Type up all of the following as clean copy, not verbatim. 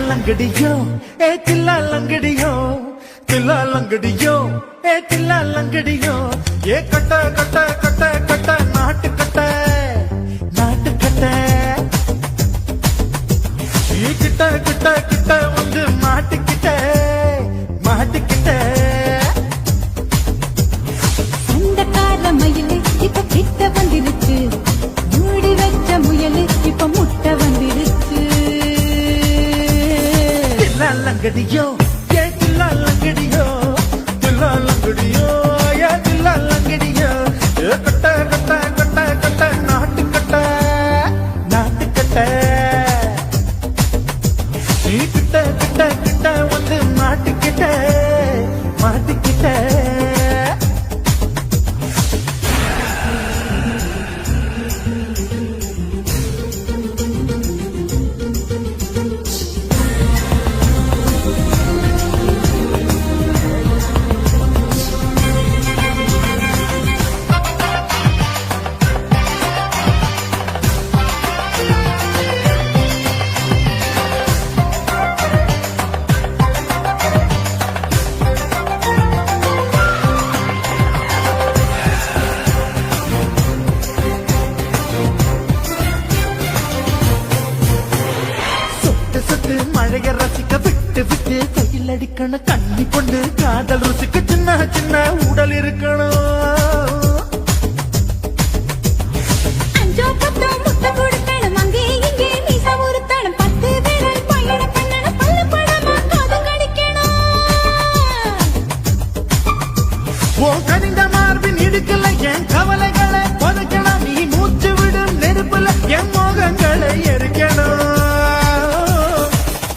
लंगड़ियों ए तिल्ला लंगड़ियों तिल्ला लंगड़ियों ए तिल्ला लंगड़ियों ये cut cut cut cut नाट cut ये kit kit kit வந்து மாட்டிக்கிட்ட சொந்தக்கார மயிலு இப்ப கிட்ட வந்துருச்சு மூடி வச்ச முயலு இப்ப முட்டை வந்துருச்சு लंगड़ियों ये तिल्ला लंगड़ियों तिल्ला लंगड़ियों ये तिल्ला लंगड़ियों ये कट्टा कट्टा कट्टा कट्टा नाट कट्टा ये किट्टा किट्टा किट्टा வந்து மாட்டிக்கிட்ட மழைய ரசிக்க விட்டு விட்டு கையில் அடிக்கணும் கண்ணி கொண்டு காதல் ருசிக்க சின்ன சின்ன உடல் இருக்கணும் ஓ கனிந்த மார்பின் இடுக்கல என் கவலைகளை புதைக்கணும் நீ மூச்சு விடும் நெருப்புல என் மோகங்களை எரிக்கணும்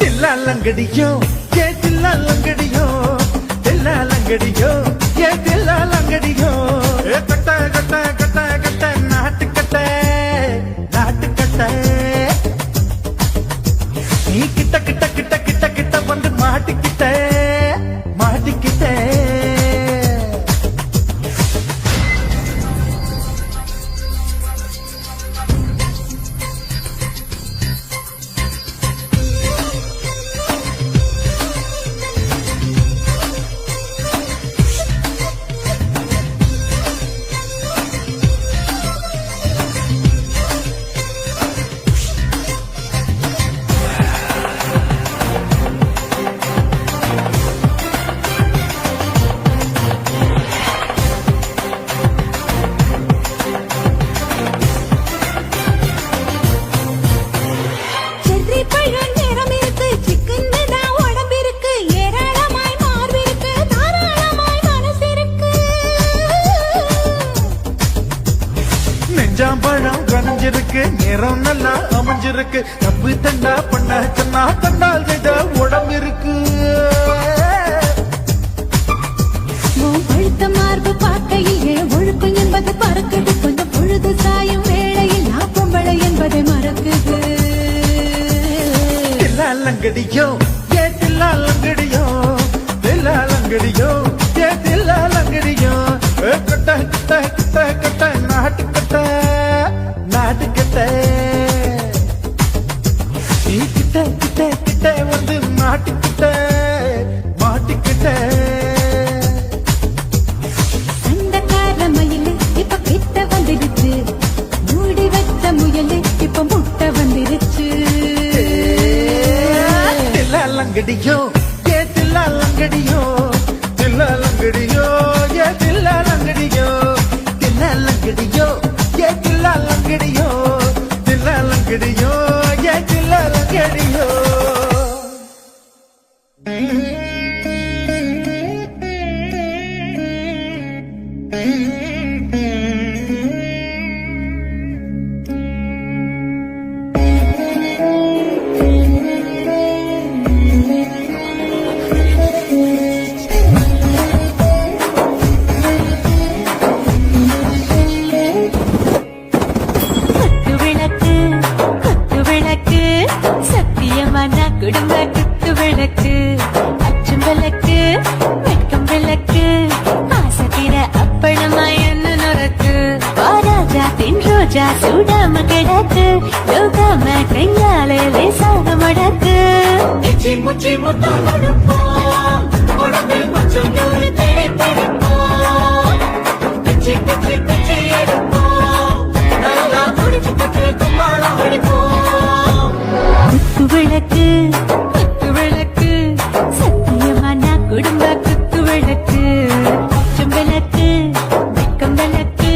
தில்லாலங்கடியோ ஏ தில்லாலங்கடியோ தில்லாலங்கடியோ ஏ தில்லாலங்கடியோ கட்ட கட்ட கட்ட கட்ட நாட்டுக்கட்ட நாட்டுக்கட்ட நீ கிட்ட கிட்ட கிட்ட கிட்ட கிட்ட வந்து மாட்டிக்கிட்ட மாட்டிக்கிட்ட செர்ரி பழம் நிறம் இருக்கு சிக்கன்னு தான் உடம்பிருக்கு ஏராளமாய் மார்பிருக்கு தாராளமாய் மனசிருக்கு நெஞ்சாம்பழம் கனிஞ்சிருக்கு நிறம் நல்லா அமைஞ்சிருக்கு தப்பு தண்டா பண்ண சொன்னா தண்டால் செய்த உடம்பு இருக்கு உன் பழுத்த மார்பு பார்க்கையில் என் ஒழுக்கம் என்பது பறக்குது கொஞ்சம் பொழுது சாயும் வேளையில் நான் பொம்பளை என்பதை மறக்குது தில்லாலங்கடியோ ஏ தில்லாலங்கடியோ தில்லாலங்கடியோ ஏ தில்லாலங்கடியோ கட்ட கட்ட கட்ட கட்ட நாட்டுக்கட்ட நாட்டுக்கட்ட நீ கிட்ட கிட்ட கிட்ட வந்து மாட்டிக்கிட்ட மாட்டிக்கிட்ட சண்டைக்கார மயிலு இப்ப கிட்ட வந்துடுச்சு மூடி வச்ச முயலு இப்ப முட்டை வந்துருச்சு தில்லாலங்கடியோ ஏ தில்லாலங்கடியோ தில்லாலங்கடியோ ஏ தில்லாலங்கடியோ தில்லாலங்கடியோ ஏ தில்லாலங்கடியோ தில்லாலங்கடியோ ஏ தில்லாலங்கடியோ குத்து விளக்கு சத்தியமான குடும்ப குத்து விளக்கு அச்சும் விளக்கு வெட்கம் விளக்கு ஆசத்திர அப்பளமா என்ன நுறக்கு ராஜா தின் ரோஜா சூடாம கிடக்கு யோகாம கையாலே லேசாக மடக்கு முச்சி முத்தம் கொடுப்போம் உடம்பில் கொஞ்சம் நூறு தேடி பிடிப்போம் பிச்சி பிச்சி பிச்சி எடுப்போம் நல்லா குடிச்சு பற்றி கும்மாளம் அடிப்போம் குத்து விளக்கு சத்தியமான குடும்ப குத்து விளக்கு அச்சும் விளக்கு வெட்கம் விளக்கு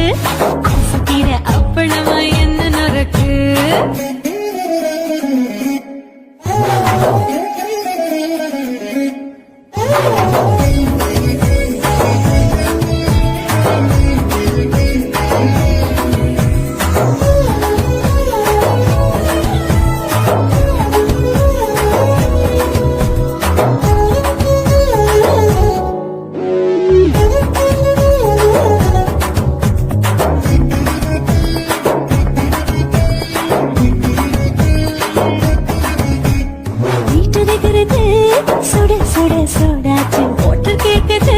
ஆசத்திர அப்பளமா என்ன நுறக்கு வீட்டுகிறது சுட சுட சூடாச்சு போட்டு கேட்குது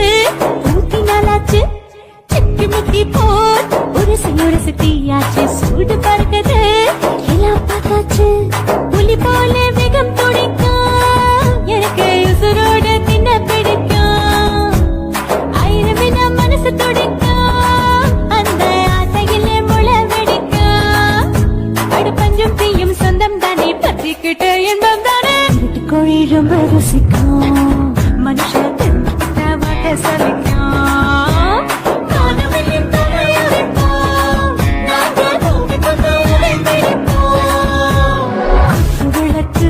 ஊத்தி நாளாச்சு சிக்கி முக்கி போர் உரசி தீயாச்சு சூடு பறக்குது எல்லாம் பார்த்தாச்சு புலி போல வேகம் துடிக்கும் எனக்கு உசுரோட தின்ன பிடிக்கும் ஆயிரம் வினா மனசு துடிக்கும் அந்த ஆசையிலே முளை வெடிக்கும் அடு பஞ்சம் தீயும் சொந்தம் தானே பற்றிக்கிட்டு இன்பம் தானே கோழி ரொம்ப ருசிக்கும் மனுஷன் வாட்ட சலிக்கும் காணவில்லை தலையடிப்போம் நாங்கள் பூமி கொண்டு உடை பிடிப்போம் விளக்கு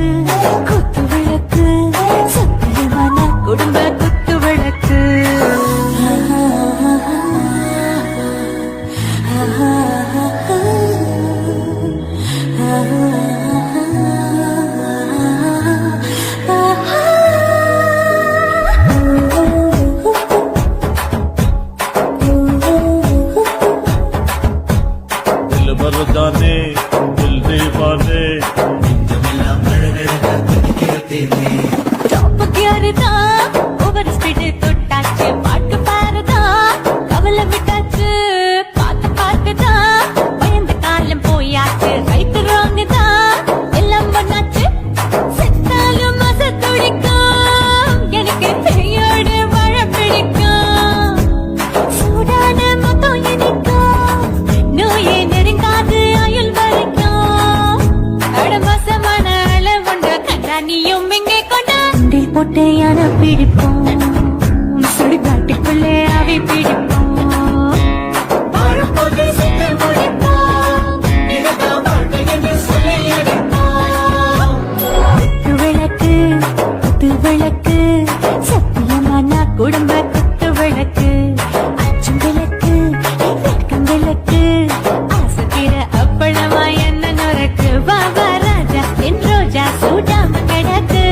போட்டு யானை பிடிப்போம், சுடுகாட்டுக்குள்ளே அவி பிடிப்போம், வாழும்போது சிந்து முடிப்போம், இதுதான் வாழ்க்கை என்று சொல்லி அடிப்போம். குத்து விளக்கு குத்து விளக்கு சத்தியமான குடும்ப குத்து விளக்கு, அச்சும் விளக்கு வெட்கம் விளக்கு, ஆசத்திர அப்பளமா என்ன நுறக்கு, பாபா ராஜா என் ரோஜா சூடாம கிடக்கு,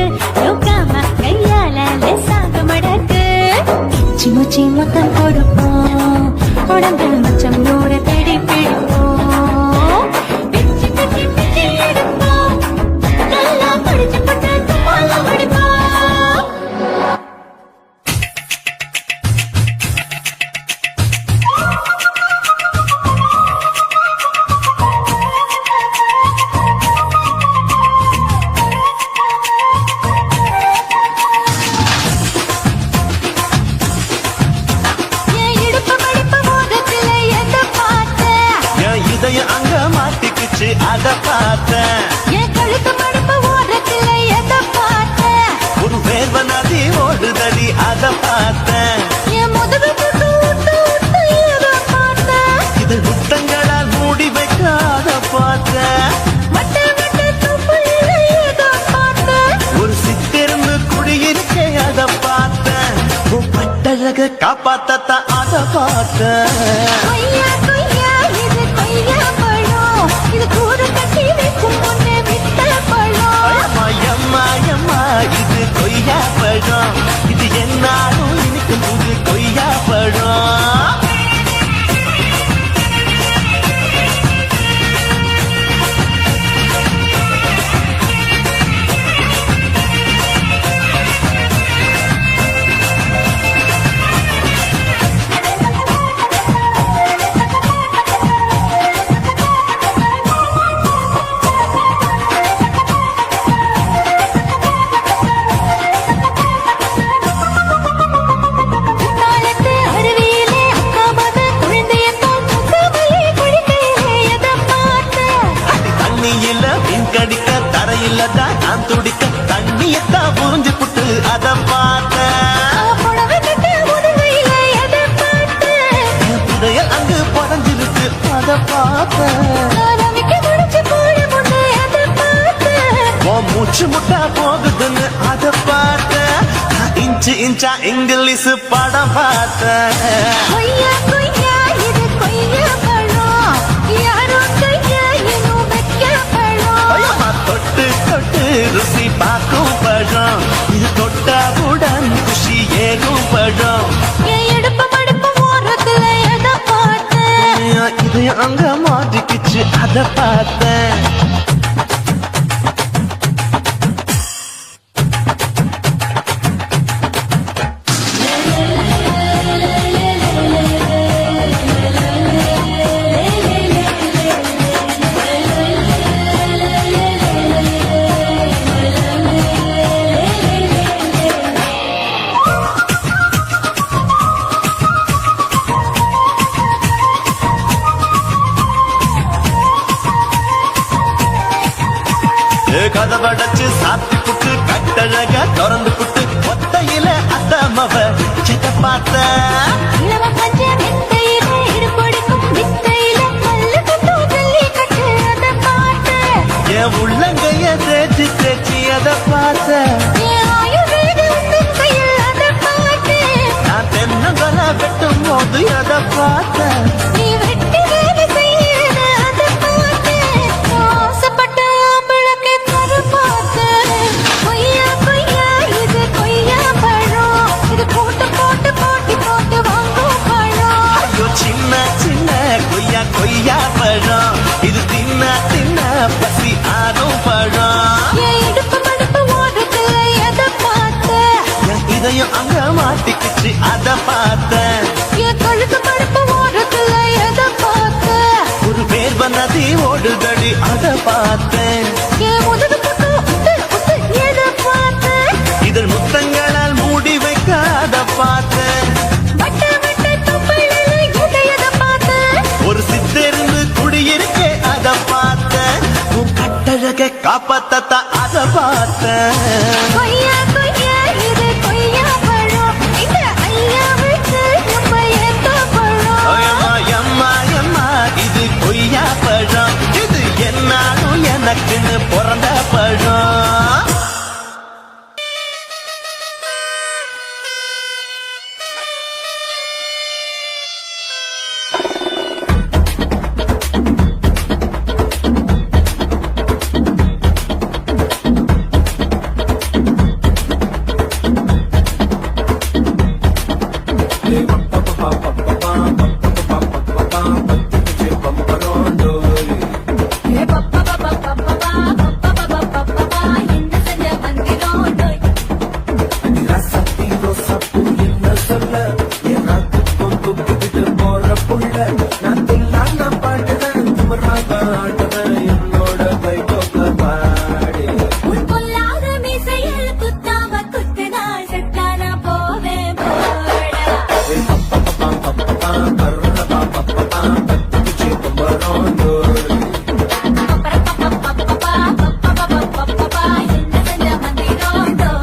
யோகாம கையால லேசாக மடக்கு, இச்சி முச்சி மொத்தம் கொடுப்போம், உடம்பு மச்சம் நூற தேடி பிடிப்போம், பிச்சி பிச்சி பிச்சி எடுப்போம், நல்லா படிச்சு போட்டு துப்பால முடிப்போம். என் இடுப்பு மடிப்பு மோகத்துல எதை பார்த்தேன், என் இதயம் அங்க மாட்டிக்கிச்சு அத பார்த்தேன். என் கழுத்து மடிப்பு ஓரத்துல எதை பார்த்தேன், ஒரு வேர்வ நதி ஓடுதடி அத பார்த்தேன். என் முதுகு புட்டு விட்டு விட்டு எதை பார்த்தேன், இது முத்தங்களால் மூடி வைக்க அத பார்த்தேன். வட்ட வட்ட துப்புல எதை பார்த்தேன், ஒரு சித்திருந்து குடியிருக்க அத பார்த்தேன். உன் பட்டழக காப்பாத்தத்தான் அத பார்த்தேன். கொய்யா கொய்யா இது கொய்யா பழம், இது கூறு கட்டி வைக்கும் முன்னே விட்ட பழம், அம்மா அம்மா அம்மா இது கொய்யா பழம், இது என்னாலும் இனிக்கும் புது கொய்யா பழம். குத்தாலத்து அருவியிலே அக்கா மக குழந்தையத்தான் முக்காமலே குளிக்கையிலே எதை பார்த்தேன், தண்ணியில மீன் கடிக்க தரையில தான் நான் துடிக்க தண்ணியத்தான் புரிஞ்சு புட்டு அத பார்த்தேன். புடவை கட்ட முதுகையில எதை பார்த்தேன், புதைய அங்கு புதஞ்சிருக்கு அத பார்த்தேன். ரவிக்கு முடிச்சு போட முன்னே எதை பார்த்தேன், உன் மூச்சு முட்டா போகுதுன்னு அத பார்த்தேன். இன்ச்சு இன்ச்சா இங்கிலீஷ் படம் பார்த்தேன். கொய்யா கொய்யா இது கொய்யா பழம், யாரோ கையா இன்னும் வைக்க பழம், ஐயம்மா, தொட்டு தொட்டு ருசி பார்க்கும் பழம், இது தொட்டாவுடன் குஷி ஏகும் பழம். என் இடுப்பு மடிப்பு ஓரத்துல எதை பார்த்தேன், இது அங்க மாட்டிக்கிச்சு அத பார்த்தேன். கதவடைச்சு சாத்தி புட்டு கட்டழக திறந்து புட்டு ஒத்தையில அத்தமவ செத்த பார்த்த. இளவ பஞ்ச மெத்தையில இடுப்பொடிக்கும் வித்தையில கல்லு கட்டு ஜல்லி கட்டு அதை பார்த்தேன், என் உள்ளங்கைய தேய்ச்சி தேய்ச்சி அத பார்த்த. என் ஆயுர்வேத உந்தன் கையில் அதை பார்த்தேன், நான் தென்னங்கல வெட்டும் போது அத பார்த்த. நீ வெட்டி வேலை செய்யறது அதை பார்த்தேன், ஆசைப்பட்ட ஆம்பளக்கு தரு பார்த்தேன், கொய்யா கொய்யா இது கொய்யா பழம், இது போட்டு போட்டு போட்டி போட்டு வாங்கும் பழம், ஐயோ சின்ன சின்ன கொய்யா கொய்யா பழம், இது தின்ன தின்ன பசி ஆறும் பழம். என் இடுப்பு மடிப்பு ஓரத்துல எதை பார்த்தேன், என் இதயம் அங்க மாட்டிக்கிச்சு அத பார்த்தேன். என் கழுத்து மடிப்பு ஓரத்துல எதை பார்த்தேன், ஒரு வேர்வ நதி ஓடுதடி அத பார்த்தேன். என் முதுகு பக்கம் உத்து உத்து எதை பார்த்தேன், இதழ் முத்தங்களால் மூடி வைக்க அத பார்த்தேன். வட்ட வட்ட தொப்பையில எதை பார்த்தேன், ஒரு சித்திருந்து குடியிருக்க அத பார்த்தேன். உன் கட்டழக காப்பாத்தத்தான் அத பார்த்தேன். கொய்யா கொய்யா பத்திக்குச்சு பம்பரோண்டோய் ஏ பப்பா பப்பா பப்பா பப்பா பப்பா என்ன செஞ்ச வந்திரோண்டோய் ரசத்தி ரோசப்பூ என்ன சொல்ல எல்லாத்துக்கும் தூக்கிட்டு போற புள்ள நான் தில்லான பாட்டுதான் துமராக ஆட்டுதான் என்னோட கைகோக்க பாடு உன் பொல்லாத மீசையில் குத்தாம குத்துனா செத்தானா போவேன் போடா பத்திக்குச்சு பம்பரோண்டோய் பப்பா என்ன செஞ்ச வந்திரோண்டோய்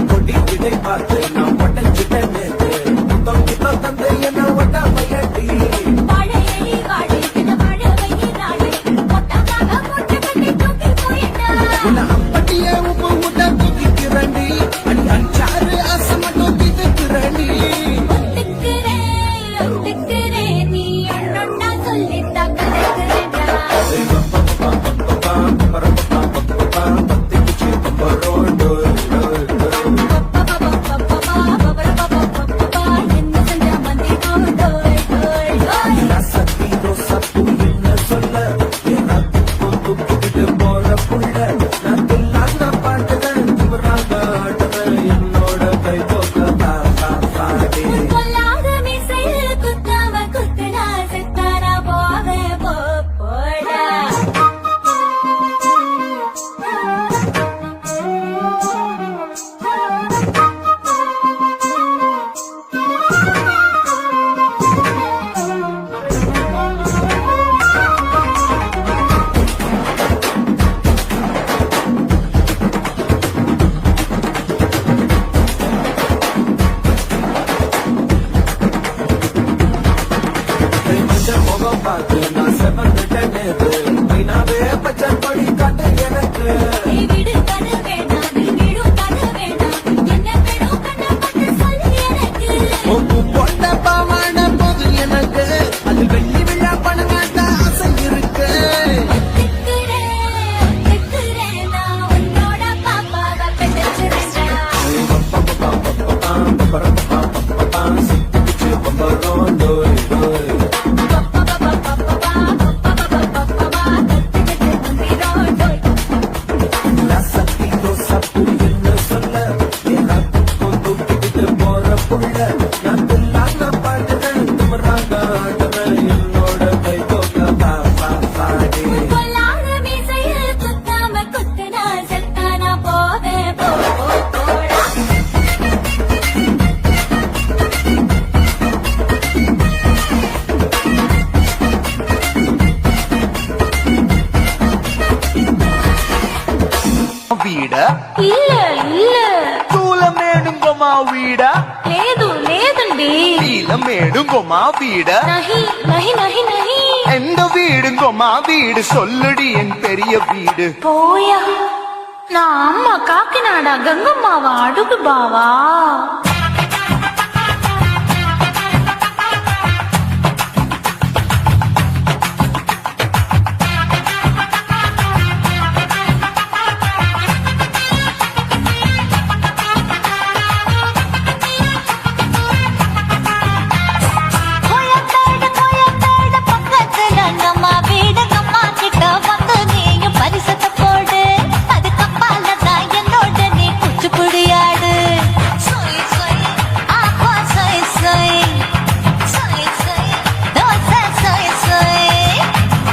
கொடி விதை பார்த்து நான் ஒட்டஞ்சிட்டேன் நேத்து முத்தம் கிட்ட தந்தை என்ன ஒட்டாமையட்டி வாழையடி வாழை இந்த வாழை வையி நாளை பொட்டமாக பொட்டு கட்டி தூக்கி போயிட்டா அப்பட்டியே உப்பு முட்டை தூக்கிக்கிறண்டி அடி அஞ்சாறு ஆசை மட்டும் தீர்த்துக்கிறண்டி ஒத்துக்கிறேன் நீ அண்ணா சொல்லித்தா கதைக்கிறேன்டா பத்திக்குச்சு பம்பரோண்டோய் என்ன செஞ்ச வந்திரோண்டோய் ரசத்தி ரோசப்பூ என்ன சொல்ல எல்லாத்துக்கும் தூக்கிட்டு போற புள்ள நான் தில்லான பாட்டுதான் துமராக ஆட்டுதான் என்னோட கைகோக்க பாடு பொல்லாத மீசையில் குத்தாம குத்துனா செத்தானா போவேன் போடா மஞ்சள் முகம் பார்த்து நான் செவந்துட்டேன் நேத்து மைனாவே பச்சை கொடி காட்டு எனக்கு நீ விடு கண்ணு வேண்டாம் நீ விடும் கண்ணு வேண்டாம் என்ன வேணும் கண்ணை பட்டு சொல்லு எனக்கு உப்பு போட்ட பாவான போது எனக்கு அது வெள்ளி விழா பணங்காட்ட ஆசை இருக்கு ஒத்துக்கிறேன் நான் உன்னோட பாப்பாவை பெற்றுறேன்டா சித்திக்குச்சு பம்பரோண்டோய் ரசத்தி ரோசப்பூ என்ன சொல்ல எல்லாத்துக்கும் தூக்கிட்டு போற புள்ள நான் தில்லான பாட்டுதான் துமராக ஆட்டுதான் என்னோட கைகோக்க பாடு பொல்லாத மீசையில் குத்தாம குத்துனா செத்தானா போவேன் போடா వీడ இல்ல இல்ல తూలమేడుంగమా వీడ లేదండి నీలమేడుంగమా వీడ నహి నహి నహి నహి எந்த வீடுங்கம்மா வீடு சொல்லுடி என் பெரிய வீடு పోయా నా అమ్మ కాకినాడ గంగమ్మావా అడుగు బావా கோயம்பேடு பக்கத்துல நம்ம வீடு அம்மா கிட்ட வந்து நீயும் பரிசத்தை போடு அது கப்பால தான் என்னோட நீ குச்சிப்புடியாடு சொய் சொய் ஆப்பா சொய் சொய் சொய் சொய் தோசை சொய் சொய்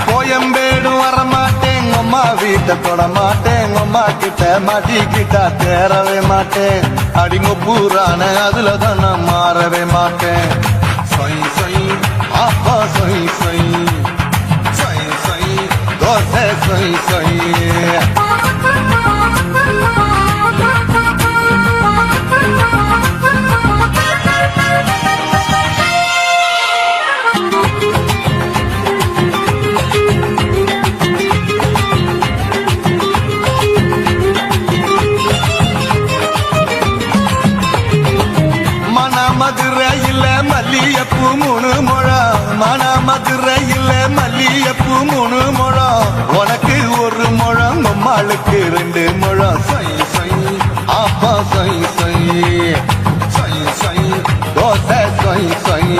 கோயம்பேடு வரமாட்டேன் அம்மா வீட்டை தொட மாட்டேன் அம்மா கிட்ட மாட்டிக்கிட்டா தேரவே மாட்டேன் அடிங்க பூரான அதுல தான் நான் மாறவே மாட்டேன் சொய் சொய் ஆப்பா சொய் சொய் சொய் சொய் தோசை சொய் சொய் 2 முழம் சொய் சொய் ஆப்பா சொய் சொய் சொய் சொய் தோசை சொய் சொய்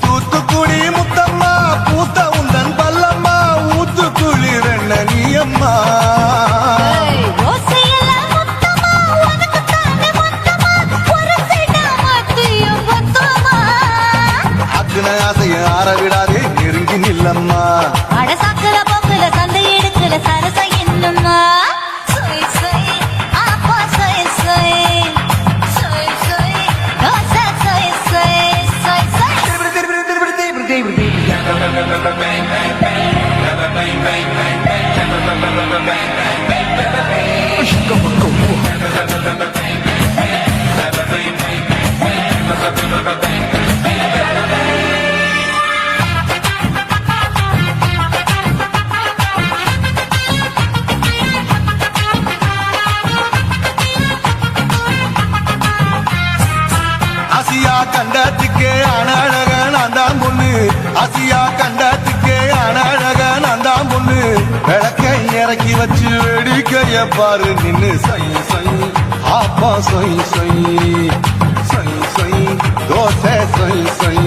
தூத்துக்குடி முத்தம்மா பூத்த உந்தன் பல்லம்மா ஊத்துக்குழி வெண்ண நீயம்மா அக்குன ஆசைய ஆற விடாதே நெருங்கி நில்லம்மா ஆசியா கண்டத்துக்கே அனழக நான் தான் பொண்ணு ஆசியா கண்டத்துக்கே அனழக நான் தான் பொண்ணு விளக்கை இறக்கி வச்சு வேடிக்கைய பாரு நின்னு சை சை ஆப்பா சொய் சொய் சொய் சொய் தோசை சொய் சொய்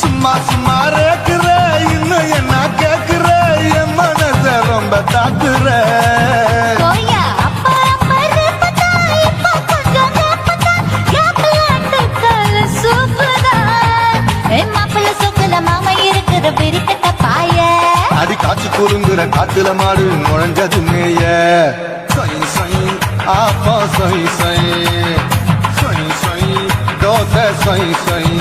சும்மா சும்மா ரேக்குற இன்னும் என்ன கேக்குற என் மனச ரொம்ப தாக்குற அடி காய்ச்சி குறுங்குற காட்டுல மாடு நுழைஞ்சது மேய சொய் சொய் ஆப்பா சொய் சொய் சொய் சொய் தோசை சொய் சொய்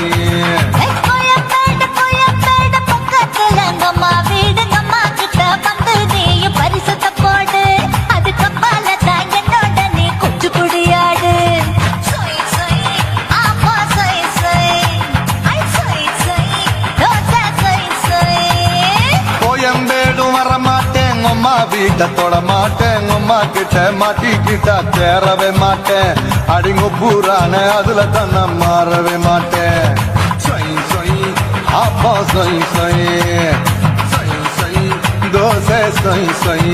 கோயம்பேடும் வரமாட்டேன் உம்மா வீட்டை தொட மாட்டேன் உம்மா கிட்ட மாட்டிக்கிட்டா தேரவே மாட்டேன் அடிங்க பூரான அதுல தான் நான் மாறவே மாட்டேன் சொய் சொய் ஆப்பா சொய் சொய் சொய் சொய் தோசை சொய் சொய்